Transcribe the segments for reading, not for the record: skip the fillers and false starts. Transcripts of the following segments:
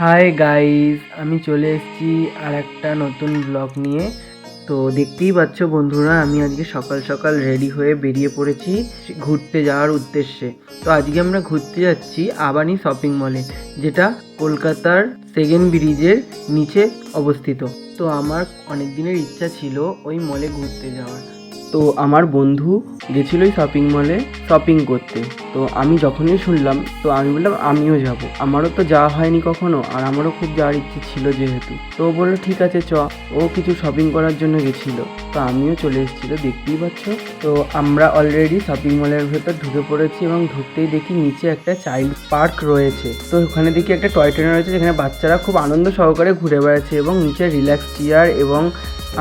Hi guys, আমি চলে এসেছি আর একটা নতুন ব্লগ নিয়ে। তো দেখতেই পাচ্ছ বন্ধুরা, আমি আজকে সকাল সকাল রেডি হয়ে বেরিয়ে পড়েছি ঘুরতে যাওয়ার উদ্দেশ্যে। তো আজকে আমরা ঘুরতে যাচ্ছি আবানি শপিং মলে, যেটা কলকাতার সেকেন্ড ব্রিজের নিচে অবস্থিত। তো আমার অনেক দিনের ইচ্ছা ছিল ওই মলে ঘুরতে যাওয়ার। তো আমার বন্ধু গেছিলো ওই শপিং মলে শপিং করতে। তো আমি যখনই শুনলাম তো আমি বললাম আমিও যাব, আমারও তো যাওয়া হয়নি কখনো, আর আমারও খুব যাওয়ার ইচ্ছে ছিল যেহেতু। তো ও বললো ঠিক আছে চ। ও কিছু শপিং করার জন্য গেছিলো, তো আমিও চলে এসেছিলো, দেখতেই পাচ্ছ। তো আমরা অলরেডি শপিং মলের ভেতর ঢুকে পড়েছি এবং ঢুকতেই দেখি নিচে একটা চাইল্ড পার্ক রয়েছে। তো ওখানে দেখি একটা টয় ট্রেন রয়েছে, যেখানে বাচ্চারা খুব আনন্দ সহকারে ঘুরে বেড়াচ্ছে এবং নিচে রিল্যাক্স চেয়ার এবং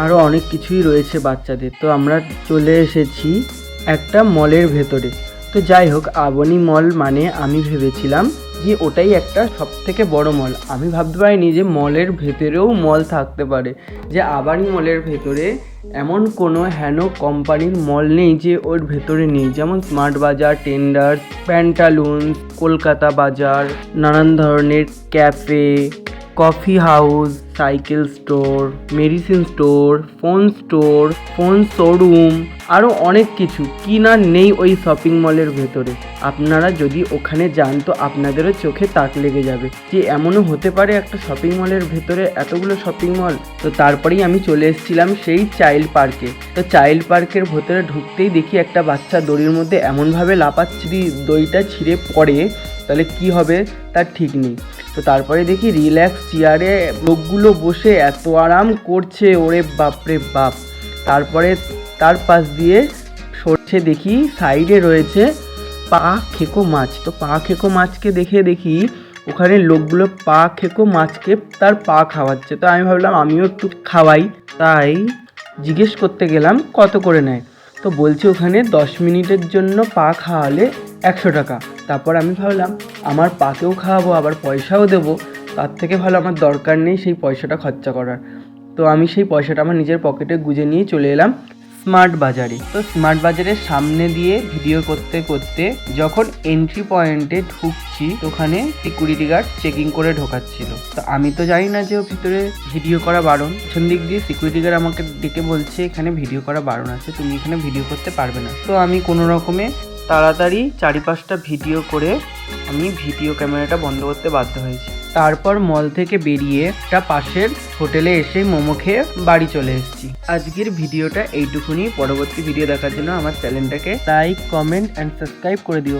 আরও অনেক কিছুই রয়েছে বাচ্চাদের। তো আমরা চলে এসেছি একটা মলের ভেতরে। তো যাই হোক, আবানি মল মানে আমি ভেবেছিলাম যে ওটাই একটা সব থেকে বড় মল। আমি ভাবতে পারিনি যে মলের ভেতরেও মল থাকতে পারে, যে আবানি মলের ভেতরে এমন কোনো হেন কোম্পানির মল নেই যে ওর ভেতরে নেই। যেমন স্মার্ট বাজার, টেন্ডার্স, প্যান্টালুন্স, কলকাতা বাজার, নানান ধরনের cafe, coffee house, cycle store, medicine store, phone showroom, আরও অনেক কিছু কি না নেই ওই শপিং মলের ভেতরে। আপনারা যদি ওখানে যান তো আপনাদেরও চোখে তাক লেগে যাবে যে এমনও হতে পারে একটা শপিং মলের ভেতরে এতগুলো শপিং মল। তো তারপরেই আমি চলে এসেছিলাম সেই চাইল্ড পার্কে। তো চাইল্ড পার্কের ভেতরে ঢুকতেই দেখি একটা বাচ্চা দড়ির মধ্যে এমনভাবে লাফাচ্ছে, যদি দড়িটা ছিঁড়ে পড়ে তাহলে কি হবে তার ঠিক নেই। তো তারপরে দেখি রিল্যাক্স চেয়ারে লোকগুলো বসে এত আরাম করছে, ওরে বাপরে বাপ। তারপরে তার পাশ দিয়ে সরছে দেখি সাইডে রয়েছে পা খেকো মাছ। তো পা খেকো মাছকে দেখি ওখানে লোকগুলো পা খেকো মাছকে তার পা খাওয়াচ্ছে। তো আমি ভাবলাম আমিও একটু খাওয়াই, তাই জিজ্ঞেস করতে গেলাম কত করে নেয়। তো বলছে ওখানে 10 মিনিটের জন্য পা খাওয়ালে 100 টাকা। তারপর আমি ভাবলাম আমার পাকেও খাওয়াবো আবার পয়সাও দেবো, তার থেকে ভালো আমার দরকার নেই সেই পয়সাটা খরচা করার। তো আমি সেই পয়সাটা আমার নিজের পকেটে গুঁজে নিয়ে চলে এলাম স্মার্ট বাজারে। তো স্মার্ট বাজারের সামনে দিয়ে ভিডিও করতে করতে যখন এন্ট্রি পয়েন্টে ঢুকছি, ওখানে সিকিউরিটি গার্ড চেকিং করে ঢোকাচ্ছিল। তো আমি তো জানি না যে ও ভিতরে ভিডিও করা বারণ। পেছন দিক দিয়ে সিকিউরিটি গার্ড আমাকে ডেকে বলছে এখানে ভিডিও করা বারণ আছে, তুমি এখানে ভিডিও করতে পারবে না। তো আমি কোনো রকমে তাড়াতাড়ি 4-5টা ভিডিও করে আমি ভিডিও ক্যামেরাটা বন্ধ করতে বাধ্য হয়েছি। তারপর মল থেকে বেরিয়ে একটা পাশের হোটেলে এসে মোমো খেয়ে বাড়ি চলে এসেছি। আজকের ভিডিওটা এইটুকুনি। পরবর্তী ভিডিও দেখার জন্য আমার চ্যানেলটাকে লাইক, কমেন্ট অ্যান্ড সাবস্ক্রাইব করে দিও।